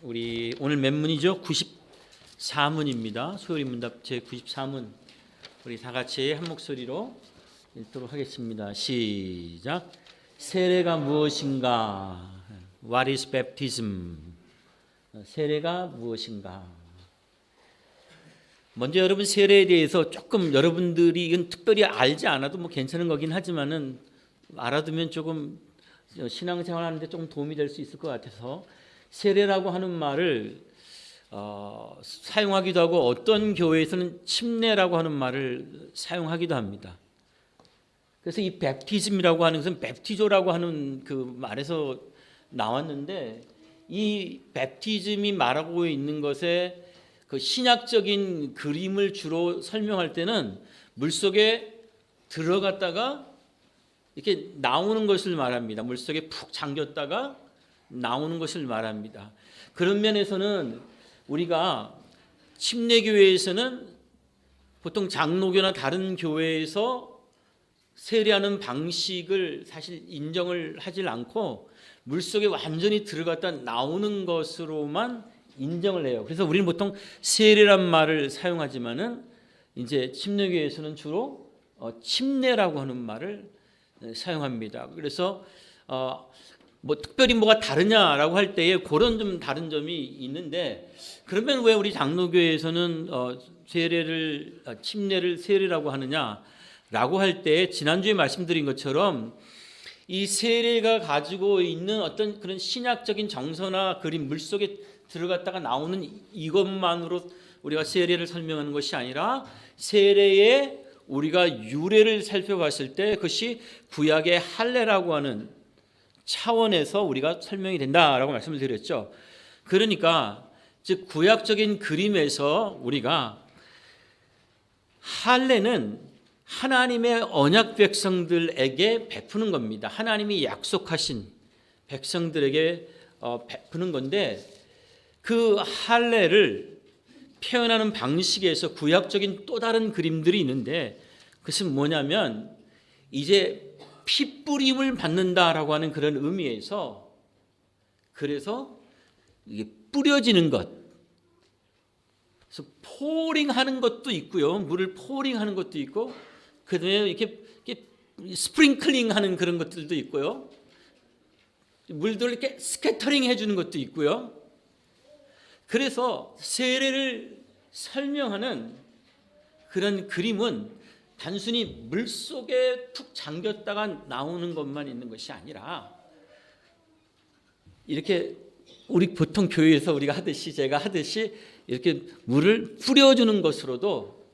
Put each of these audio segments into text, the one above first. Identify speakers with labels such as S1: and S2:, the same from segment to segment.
S1: 우리 오늘 몇 문이죠? 94문입니다. 소요리 문답 제 94문. 우리 다 같이 한 목소리로 읽도록 하겠습니다. 시작. 세례가 무엇인가? What is baptism? 세례가 무엇인가? 먼저 여러분 세례에 대해서 조금 여러분들이 이건 특별히 알지 않아도 뭐 괜찮은 거긴 하지만은 알아두면 조금 신앙생활하는데 좀 도움이 될 수 있을 것 같아서 세례라고 하는 말을 사용하기도 하고 어떤 교회에서는 침례라고 하는 말을 사용하기도 합니다. 그래서 이 베프티즘이라고 하는 것은 베프티조라고 하는 그 말에서 나왔는데 이 베프티즘이 말하고 있는 것에 그 신약적인 그림을 주로 설명할 때는 물속에 들어갔다가 이렇게 나오는 것을 말합니다. 물속에 푹 잠겼다가 나오는 것을 말합니다. 그런 면에서는 우리가 침례교회에서는 보통 장로교나 다른 교회에서 세례하는 방식을 사실 인정을 하질 않고 물속에 완전히 들어갔다 나오는 것으로만 인정을 해요. 그래서 우리는 보통 세례란 말을 사용하지만은 이제 침례교회에서는 주로 침례라고 하는 말을 사용합니다. 그래서 뭐 특별히 뭐가 다르냐라고 할 때에 그런 좀 다른 점이 있는데 그러면 왜 우리 장로교회에서는 세례를 침례를 세례라고 하느냐라고 할 때 지난주에 말씀드린 것처럼 이 세례가 가지고 있는 어떤 그런 신약적인 정서나 그림 물속에 들어갔다가 나오는 이것만으로 우리가 세례를 설명하는 것이 아니라 세례의 우리가 유래를 살펴봤을 때 그것이 구약의 할례라고 하는 차원에서 우리가 설명이 된다라고 말씀을 드렸죠. 그러니까 즉 구약적인 그림에서 우리가 할례는 하나님의 언약 백성들에게 베푸는 겁니다. 하나님이 약속하신 백성들에게 베푸는 건데 그 할례를 표현하는 방식에서 구약적인 또 다른 그림들이 있는데 그것은 뭐냐면 이제 핏뿌림을 받는다라고 하는 그런 의미에서 그래서 이게 뿌려지는 것, 그래서 포링하는 것도 있고요, 물을 포링하는 것도 있고, 그다음에 이렇게 스프링클링하는 그런 것들도 있고요, 물들 이렇게 스캐터링 해주는 것도 있고요. 그래서 세례를 설명하는 그런 그림은 단순히 물속에 푹 잠겼다가 나오는 것만 있는 것이 아니라 이렇게 우리 보통 교회에서 우리가 하듯이 제가 하듯이 이렇게 물을 뿌려주는 것으로도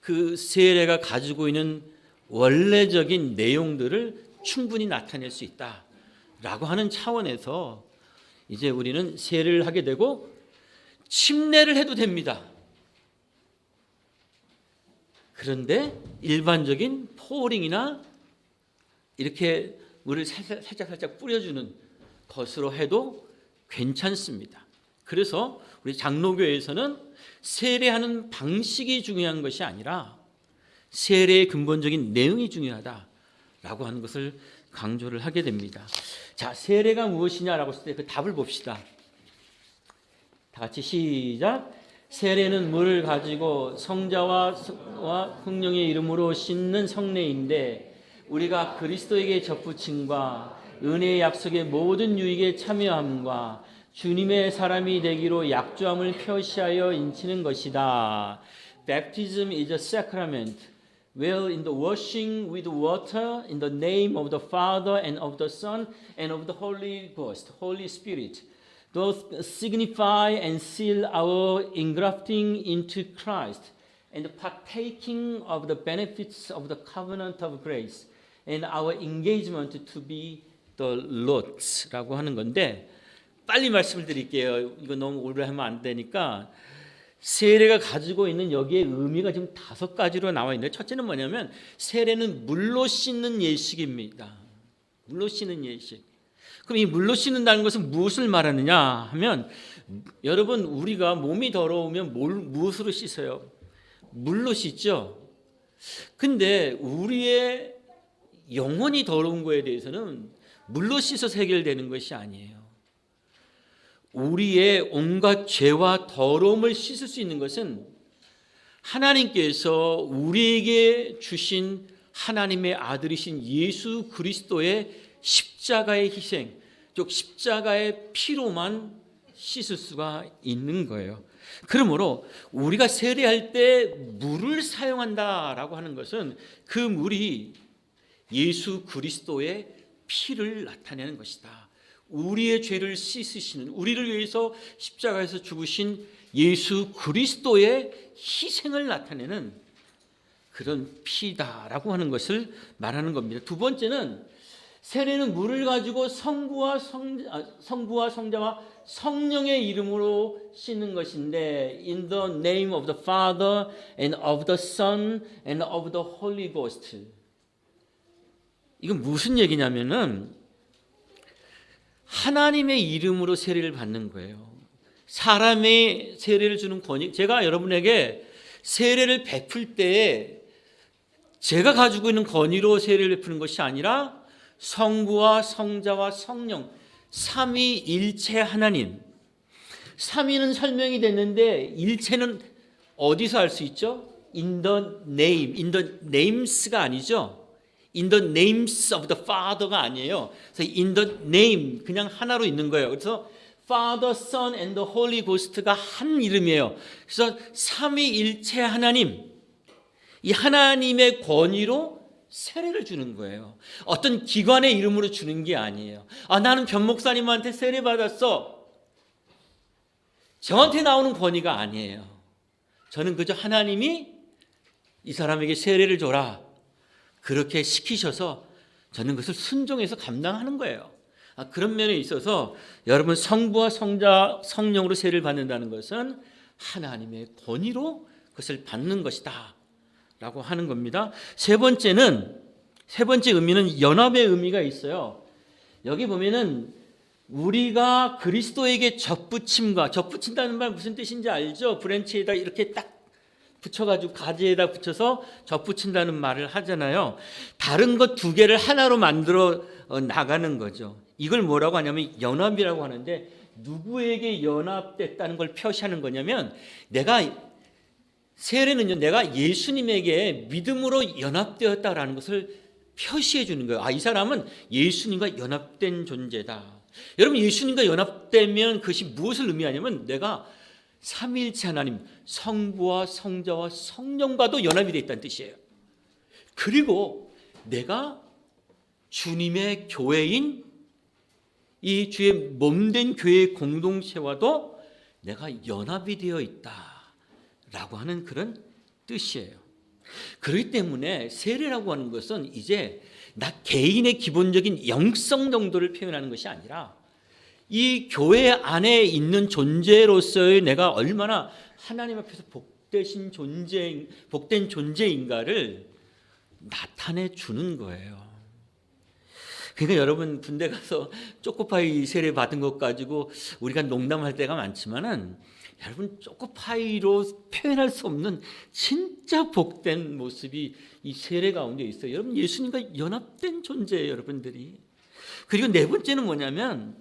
S1: 그 세례가 가지고 있는 원래적인 내용들을 충분히 나타낼 수 있다라고 하는 차원에서 이제 우리는 세례를 하게 되고 침례를 해도 됩니다. 그런데 일반적인 포링이나 이렇게 물을 살짝 뿌려주는 것으로 해도 괜찮습니다. 그래서 우리 장로교에서는 세례하는 방식이 중요한 것이 아니라 세례의 근본적인 내용이 중요하다라고 하는 것을 강조를 하게 됩니다. 자, 세례가 무엇이냐라고 했을 때 그 답을 봅시다. 다 같이 시작. 세례는 물을 가지고 성자와 성령의 이름으로 씻는 성례인데 우리가 그리스도에게 접붙임과 은혜의 약속의 모든 유익에 참여함과 주님의 사람이 되기로 약조함을 표시하여 인치는 것이다. Baptism is a sacrament where in the washing with water in the name of the Father and of the Son and of the Holy Ghost, Holy Spirit. Those signify and seal our engrafting into Christ and partaking of the benefits of the covenant of grace and our engagement to be the Lord's라고 하는 건데 빨리 말씀을 드릴게요. 이거 너무 오래 하면 안 되니까 세례가 가지고 있는 여기에 의미가 지금 5가지로 나와 있는데 첫째는 뭐냐면 세례는 물로 씻는 예식입니다. 물로 씻는 예식. 그럼 이 물로 씻는다는 것은 무엇을 말하느냐 하면 여러분 우리가 몸이 더러우면 무엇으로 씻어요? 물로 씻죠. 근데 우리의 영혼이 더러운 거에 대해서는 물로 씻어서 해결되는 것이 아니에요. 우리의 온갖 죄와 더러움을 씻을 수 있는 것은 하나님께서 우리에게 주신 하나님의 아들이신 예수 그리스도의 십자가의 희생, 즉 십자가의 피로만 씻을 수가 있는 거예요. 그러므로 우리가 세례할 때 물을 사용한다라고 하는 것은 그 물이 예수 그리스도의 피를 나타내는 것이다. 우리의 죄를 씻으시는, 우리를 위해서 십자가에서 죽으신 예수 그리스도의 희생을 나타내는 그런 피다라고 하는 것을 말하는 겁니다. 두 번째는 세례는 물을 가지고 성부와 성자와 성령의 이름으로 씻는 것인데 In the name of the Father and of the Son and of the Holy Ghost. 이건 무슨 얘기냐면은 하나님의 이름으로 세례를 받는 거예요. 사람의 세례를 주는 권위. 제가 여러분에게 세례를 베풀 때에 제가 가지고 있는 권위로 세례를 베푸는 것이 아니라 성부와 성자와 성령 삼위일체 하나님. 삼위는 설명이 됐는데 일체는 어디서 알 수 있죠? In the name, in the names가 아니죠. In the names of the Father가 아니에요. 그래서 in the name 그냥 하나로 있는 거예요. 그래서 Father, Son and the Holy Ghost가 한 이름이에요. 그래서 삼위일체 하나님, 이 하나님의 권위로 세례를 주는 거예요. 어떤 기관의 이름으로 주는 게 아니에요. 나는 변 목사님한테 세례 받았어. 저한테 나오는 권위가 아니에요. 저는 그저 하나님이 이 사람에게 세례를 줘라. 그렇게 시키셔서 저는 그것을 순종해서 감당하는 거예요. 그런 면에 있어서 여러분 성부와 성자, 성령으로 세례를 받는다는 것은 하나님의 권위로 그것을 받는 것이다 라고 하는 겁니다. 세 번째 의미는 연합의 의미가 있어요. 여기 보면은 우리가 그리스도에게 접붙인다는 말 무슨 뜻인지 알죠? 브랜치에다 이렇게 딱 붙여가지고 가지에다 붙여서 접붙인다는 말을 하잖아요. 다른 것 두 개를 하나로 만들어 나가는 거죠. 이걸 뭐라고 하냐면 연합이라고 하는데 누구에게 연합됐다는 걸 표시하는 거냐면 세례는요, 내가 예수님에게 믿음으로 연합되었다라는 것을 표시해 주는 거예요. 이 사람은 예수님과 연합된 존재다. 여러분 예수님과 연합되면 그것이 무엇을 의미하냐면 내가 삼위일체 하나님 성부와 성자와 성령과도 연합이 되어 있다는 뜻이에요. 그리고 내가 주님의 교회인 이 주의 몸된 교회의 공동체와도 내가 연합이 되어 있다라고 하는 그런 뜻이에요. 그렇기 때문에 세례라고 하는 것은 이제 나 개인의 기본적인 영성 정도를 표현하는 것이 아니라 이 교회 안에 있는 존재로서의 내가 얼마나 하나님 앞에서 복된 존재인가를 나타내 주는 거예요. 그러니까 여러분 군대 가서 초코파이 세례 받은 것 가지고 우리가 농담할 때가 많지만은 여러분 초코파이로 표현할 수 없는 진짜 복된 모습이 이 세례 가운데 있어요. 여러분 예수님과 연합된 존재예요, 여러분들이. 그리고 네 번째는 뭐냐면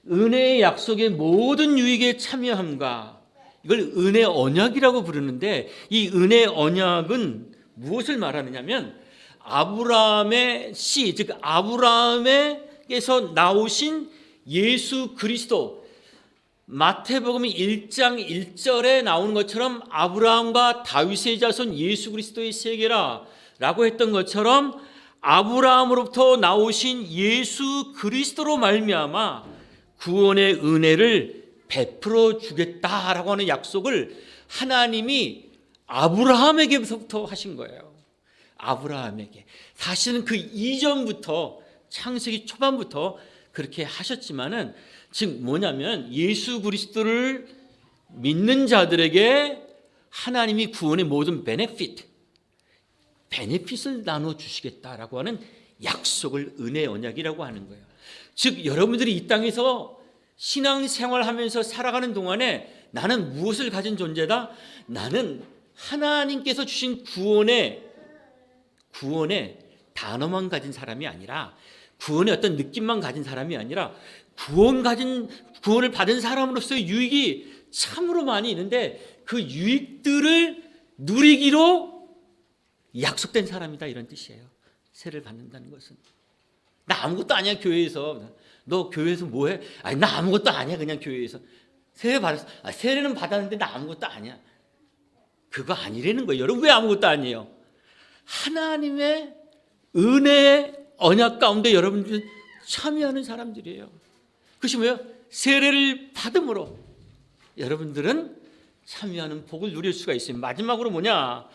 S1: 은혜의 약속의 모든 유익에 참여함과 이걸 은혜 언약이라고 부르는데 이 은혜 언약은 무엇을 말하느냐면 아브라함의 씨, 즉 아브라함에게서 나오신 예수 그리스도 마태복음 1장 1절에 나오는 것처럼 아브라함과 다윗의 자손 예수 그리스도의 세계라 라고 했던 것처럼 아브라함으로부터 나오신 예수 그리스도로 말미암아 구원의 은혜를 베풀어 주겠다라고 하는 약속을 하나님이 아브라함에게부터 하신 거예요. 아브라함에게. 사실은 그 이전부터 창세기 초반부터 그렇게 하셨지만은 즉 뭐냐면 예수 그리스도를 믿는 자들에게 하나님이 구원의 모든 베네핏을 나눠 주시겠다라고 하는 약속을 은혜 언약이라고 하는 거예요. 즉 여러분들이 이 땅에서 신앙생활하면서 살아가는 동안에 나는 무엇을 가진 존재다? 나는 하나님께서 주신 구원의 단어만 가진 사람이 아니라 구원의 어떤 느낌만 가진 사람이 아니라 구원을 받은 사람으로서의 유익이 참으로 많이 있는데 그 유익들을 누리기로 약속된 사람이다, 이런 뜻이에요. 세례를 받는다는 것은. 나 아무것도 아니야, 교회에서. 너 교회에서 뭐해? 아니, 나 아무것도 아니야, 그냥 교회에서. 세례 받았어. 세례는 받았는데 나 아무것도 아니야. 그거 아니라는 거예요. 여러분, 왜 아무것도 아니에요? 하나님의 은혜의 언약 가운데 여러분들은 참여하는 사람들이에요. 그것이 뭐예요? 세례를 받음으로 여러분들은 참여하는 복을 누릴 수가 있어요. 마지막으로 뭐냐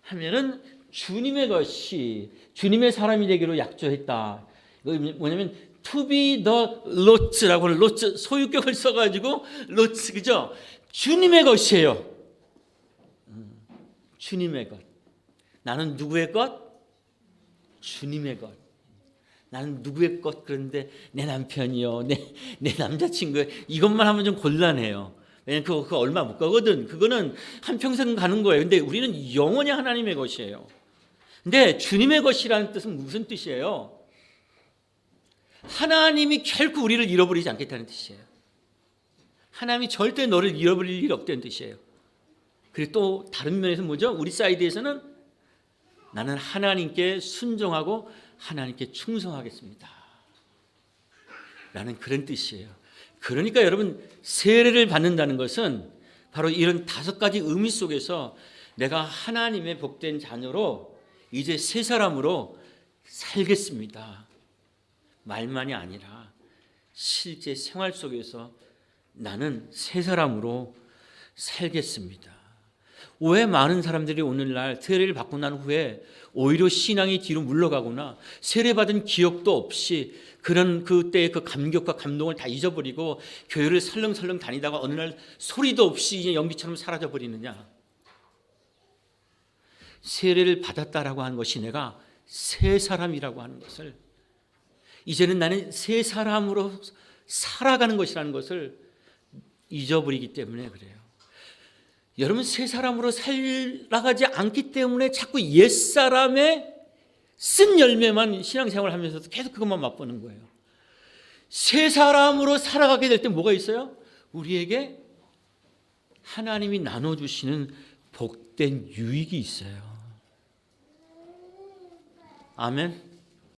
S1: 하면은 주님의 것이 주님의 사람이 되기로 약조했다. 이거 뭐냐면 to be the Lord라고 하는 Lord 소유격을 써가지고 Lord, 그죠? 주님의 것이에요. 주님의 것. 나는 누구의 것? 주님의 것. 나는 누구의 것? 그런데 내 남편이요, 내 남자친구요. 이것만 하면 좀 곤란해요. 왜냐면 그거 얼마 못 가거든. 그거는 한평생 가는 거예요. 근데 우리는 영원히 하나님의 것이에요. 근데 주님의 것이라는 뜻은 무슨 뜻이에요? 하나님이 결코 우리를 잃어버리지 않겠다는 뜻이에요. 하나님이 절대 너를 잃어버릴 일 없다는 뜻이에요. 그리고 또 다른 면에서 뭐죠? 우리 사이드에서는 나는 하나님께 순종하고 하나님께 충성하겠습니다. 라는 그런 뜻이에요. 그러니까 여러분, 세례를 받는다는 것은 바로 이런 5가지 의미 속에서 내가 하나님의 복된 자녀로 이제 새 사람으로 살겠습니다. 말만이 아니라 실제 생활 속에서 나는 새 사람으로 살겠습니다. 왜 많은 사람들이 오늘날 세례를 받고 난 후에 오히려 신앙이 뒤로 물러가거나 세례받은 기억도 없이 그런 그때의 그 감격과 감동을 다 잊어버리고 교회를 설렁설렁 다니다가 어느 날 소리도 없이 이제 연기처럼 사라져 버리느냐? 세례를 받았다라고 하는 것이 내가 새 사람이라고 하는 것을, 이제는 나는 새 사람으로 살아가는 것이라는 것을 잊어버리기 때문에 그래요. 여러분, 새 사람으로 살아가지 않기 때문에 자꾸 옛사람의 쓴 열매만 신앙생활을 하면서도 계속 그것만 맛보는 거예요. 새 사람으로 살아가게 될 때 뭐가 있어요? 우리에게 하나님이 나눠주시는 복된 유익이 있어요. 아멘.